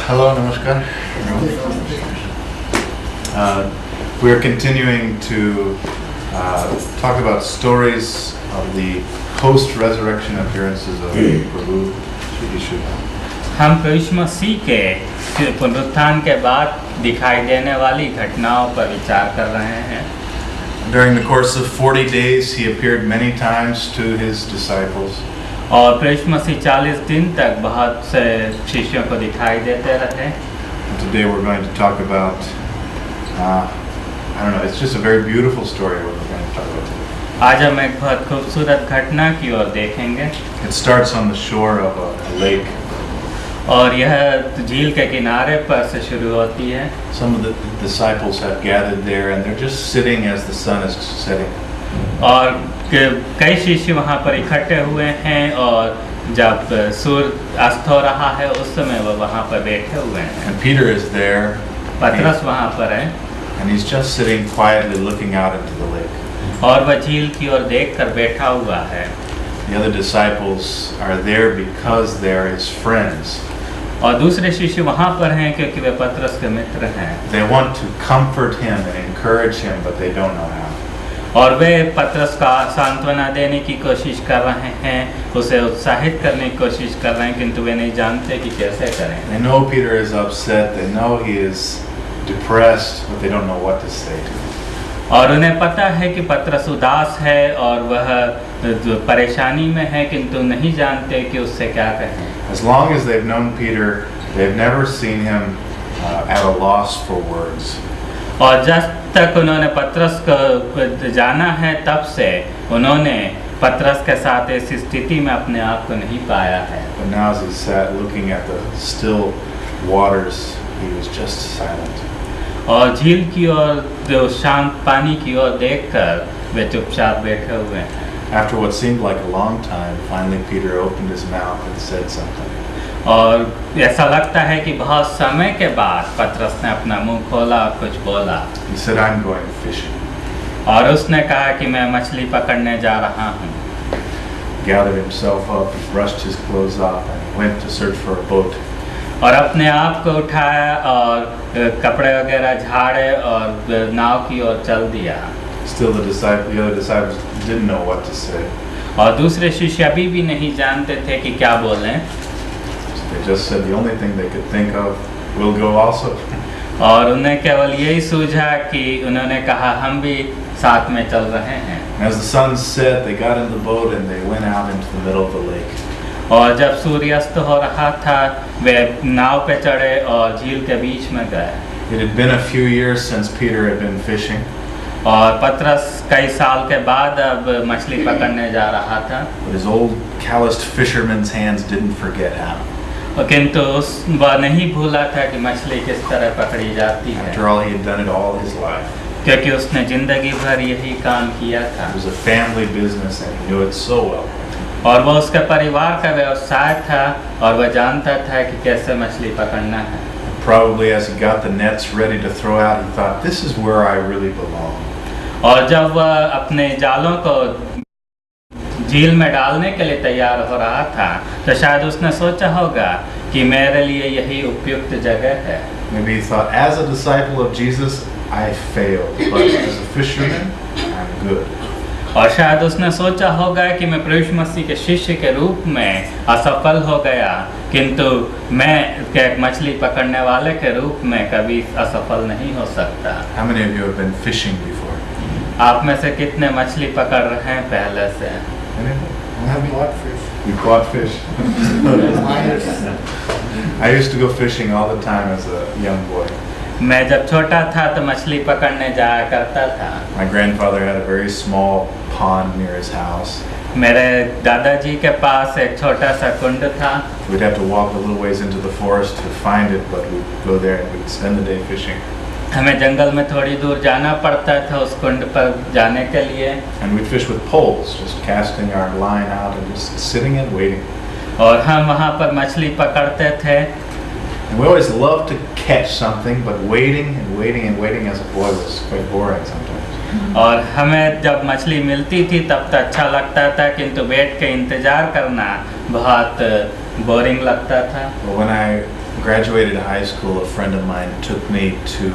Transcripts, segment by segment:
Hello, Namaskar. We are continuing to talk about stories of the post-resurrection appearances of Prabhu Shri Yeshu. हम प्रभु मसीह के पुनरुत्थान के बाद दिखाई देने वाली घटनाओं पर विचार कर रहे हैं। During the course of 40 days, he appeared many times to his disciples. और प्रभु मसीह 40 दिन तक बहुत से शिष्यों को दिखाई देते रहे। And today we're going to talk about, I don't know, it's just a very beautiful story what we're going to talk about today. आज हम एक बहुत खूबसूरत घटना की ओर देखेंगे। It starts on the shore of a lake. और यह झील के किनारे पर से शुरू होती है। Some of the disciples have gathered there and they're just sitting as the sun is setting. और कई शिष्य वहाँ पर इकट्ठे हुए हैं और जब सूर्य अस्त हो रहा है उस समय वो वहाँ पर बैठे हुए हैं। And Peter is there. पतरस वहाँ पर है And he's just sitting quietly looking out into the lake. और वह झील की ओर देखकर बैठा हुआ है। The other disciples are there because they're his friends. और दूसरे शिष्य वहाँ पर हैं क्योंकि वे पतरस के मित्र हैं। They want to comfort him and encourage him, but they don't know how. और वे पतरस का सांत्वना देने की कोशिश कर रहे हैं, उसे उत्साहित करने की कोशिश कर रहे हैं, किंतु वे नहीं जानते कि कैसे करें। They know Peter is upset. They know he is depressed, but they don't know what to say to him. और उन्हें पता है कि पतरस उदास है और वह परेशानी में है, किंतु नहीं जानते कि उससे क्या कहें। As long as they've known Peter, they've never seen him at a loss for words. और जब तक उन्होंने पतरस को जाना है तब से उन्होंने पतरस के साथ ऐसी स्थिति में अपने आप को नहीं पाया है। But now as he sat looking at the still waters, he was just silent. और झील की ओर जो शांत पानी की ओर देखकर वे चुपचाप बैठे हुए हैं। After what seemed like a long time, finally Peter opened his mouth and said something. और ऐसा लगता है कि बहुत समय के बाद पतरस ने अपना मुंह खोला और कुछ बोला। He said, "I'm going fishing." और उसने कहा कि मैं मछली पकड़ने जा रहा हूँ। Gathered himself up, he brushed his clothes off, and went to search for a boat. और अपने आप को उठाया और कपड़े वगैरह झाड़े और नाव की ओर चल दिया। Still, the other disciples didn't know what to say. और दूसरे शिष्य अभी भी नहीं जानते थे कि क्या बोलें। They just said the only thing they could think of, "We'll go also." और उन्हें केवल यही सूझा कि उन्होंने कहा हम भी साथ में चल रहे हैं। As the sun set, they got in the boat and they went out into the middle of the lake. और जब सूर्यास्त हो रहा था वे नाव पे चढ़े और झील के बीच में गए। It had been a few years since Peter had been fishing. और पतरस कई साल के बाद अब मछली पकड़ने जा रहा था। But his old calloused fisherman's hands didn't forget how. किंतु वह नहीं भूला था कि मछली किस तरह पकड़ी जाती है। After all, he had done it all his life. क्योंकि उसने जिंदगी भर यही काम किया था। It was a family business and he knew it so well. और वह उसके परिवार का व्यवसाय था और वह जानता था कि कैसे मछली पकड़ना है। Probably as he got the nets ready to throw out, he thought, "This is where I really belong." और जब वह अपने जालों को झील में डालने के लिए तैयार हो रहा था तो शायद उसने सोचा होगा कि मेरे लिए यही उपयुक्त जगह है। Maybe he thought, as a disciple of Jesus, I failed, but as a fisherman, I'm good. और शायद उसने सोचा होगा कि मैं प्रभु मसीह के शिष्य के रूप में असफल हो गया, किंतु मैं एक मछली पकड़ने वाले के रूप में कभी असफल नहीं हो सकता। How many of you have been fishing before? आप में से कितने मछली पकड़ रहे हैं पहले से? I've caught fish. You caught fish? I used to go fishing all the time as a young boy. मैं जब छोटा था तो मछली पकड़ने जाया करता था। My grandfather had a very small pond near his house. मेरे दादाजी के पास एक छोटा सा कुंड था। We'd have to walk a little ways into the forest to find it, but we'd go there and we'd spend the day fishing. हमें जंगल में थोड़ी दूर जाना पड़ता था उस कुंड पर जाने के लिए। And we'd fish with poles, just casting our line out and just sitting and waiting. और हम वहाँ पर मछली पकड़ते थे। And we always loved to catch something, but waiting and waiting and waiting as a boy was quite boring sometimes. और हमें जब मछली मिलती थी तब तो अच्छा लगता था, किंतु बैठ के इंतजार करना बहुत बोरिंग लगता था। But when I graduated high school, a friend of mine took me to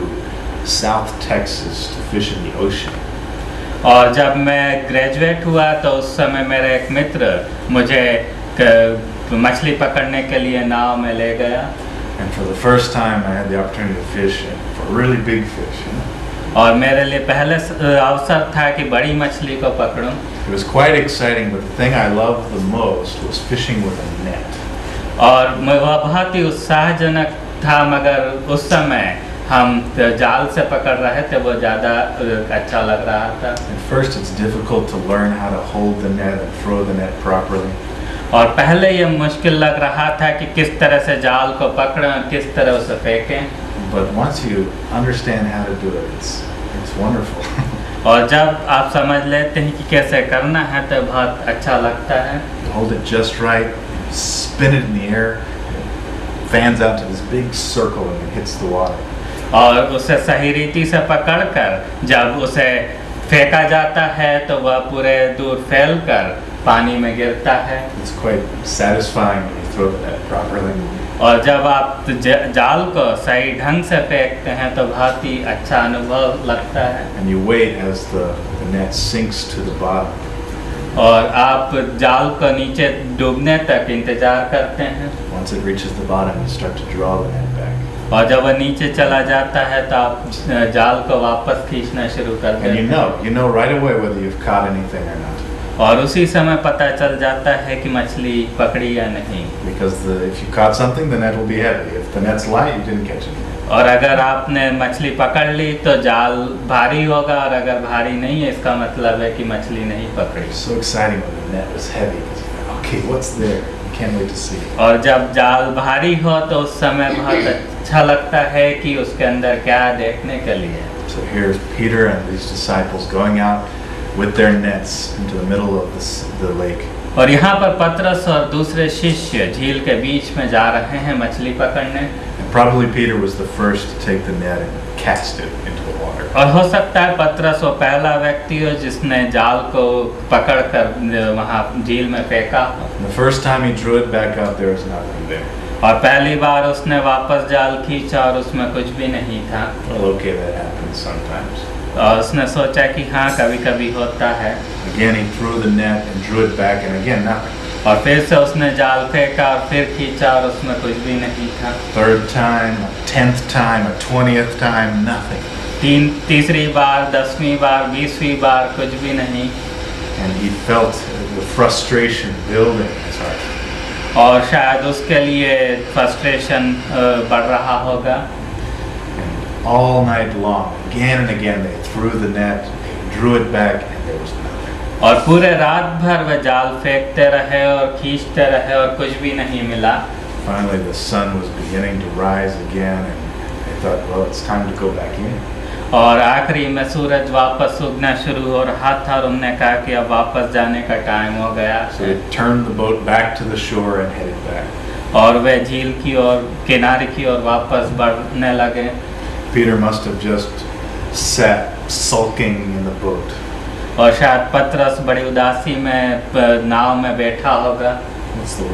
South Texas to fish in the ocean. और जब मैं ग्रेजुएट हुआ तो उस समय मेरा एक मित्र मुझे मछली पकड़ने के लिए नाव में ले गया। And for the first time, I had the opportunity to fish for really big fish. You know? और मेरे लिए पहले अवसर था कि बड़ी मछली को पकड़ूं। It was quite exciting, but the thing I loved the most was fishing with a net. और वह बहुत ही उत्साहजनक था, मगर उस समय हम जाल से पकड़ रहे थे, वो ज़्यादा अच्छा लग रहा था। At first, it's difficult to learn how to hold the net and throw the net properly. और पहले ये मुश्किल लग रहा था कि किस तरह से जाल को पकड़ें, किस तरह उसे फेंकें। But once you understand how to do it, it's wonderful. और जब आप समझ लेते हैं कि कैसे करना है तो बहुत अच्छा लगता है। You hold it just right, spin it in the air, it fans out to this big circle and it hits the water. और उसे सही रीति से पकड़कर जब उसे फेंका जाता है तो वह पूरे दूर फैलकर पानी में गिरता है। It's quite satisfying when you throw the net properly. और जब आप जाल को सही ढंग से फेंकते हैं तो बहुत ही अच्छा अनुभव लगता है। And you wait as the net sinks to the bottom. और आप जाल को नीचे डूबने तक इंतजार करते हैं। Once it reaches the bottom, you start to draw the net back. और जब वह नीचे चला जाता है तो आप जाल को वापस खींचना शुरू कर देते हैं। And you know right away whether you've caught anything or not. और उसी समय पता चल जाता है कि मछली पकड़ी या नहीं। Because if you caught something, the net will be heavy. If the net's light, you didn't catch anything. और अगर आपने मछली पकड़ ली तो जाल भारी होगा, और अगर भारी नहीं है इसका मतलब है कि मछली नहीं पकड़ी। So exciting when the net was heavy. Because you're like, okay, what's there? You can't wait to see it. और जब जाल भारी हो तो उस समय बहुत अच्छा लगता है कि उसके अंदर क्या देखने के लिए। So here's Peter and these disciples going out with their nets into the middle of the lake. और यहाँ पर पतरस और दूसरे शिष्य झील के बीच में जा रहे हैं मछली पकड़ने। And probably Peter was the first to take the net and cast it into the water. और हो सकता है पतरस वो पहला व्यक्ति हो जिसने जाल को पकड़कर वहाँ झील में फेंका। And the first time he drew it back up, there was nothing there. और पहली बार उसने वापस जाल खींचा और उसमें कुछ भी नहीं था। Well, okay, that happens sometimes. और उसने सोचा कि हाँ कभी कभी होता है। Again, he threw the net and drew it back, and again, nothing. और फिर से उसने जाल फेंका और फिर खींचा और उसमें कुछ भी नहीं था। Third time, a 10th time, a 20th time, nothing. तीसरी बार, 10वीं बार, 20वीं बार कुछ भी नहीं। And he felt the frustration building in his heart. और शायद उसके लिए फ्रस्ट्रेशन बढ़ रहा होगा। And all night long, again and again, they threw the net, they drew it back, and there was nothing. और पूरे रात भर वे जाल फेंकते रहे और खींचते रहे और कुछ भी नहीं मिला। Finally, the sun was beginning to rise again, and they thought, well, it's time to go back in. और आखिरी में सूरज वापस उगना शुरू हो रहा था और उन्होंने कहा कि अब वापस जाने का टाइम हो गया। So they turned the boat back to the shore and headed back. और वे झील की ओर, किनारे की ओर वापस बढ़ने लगे। Peter must have just sat sulking in the boat. और शायद पतरस बड़ी उदासी में नाव में बैठा होगा। What's the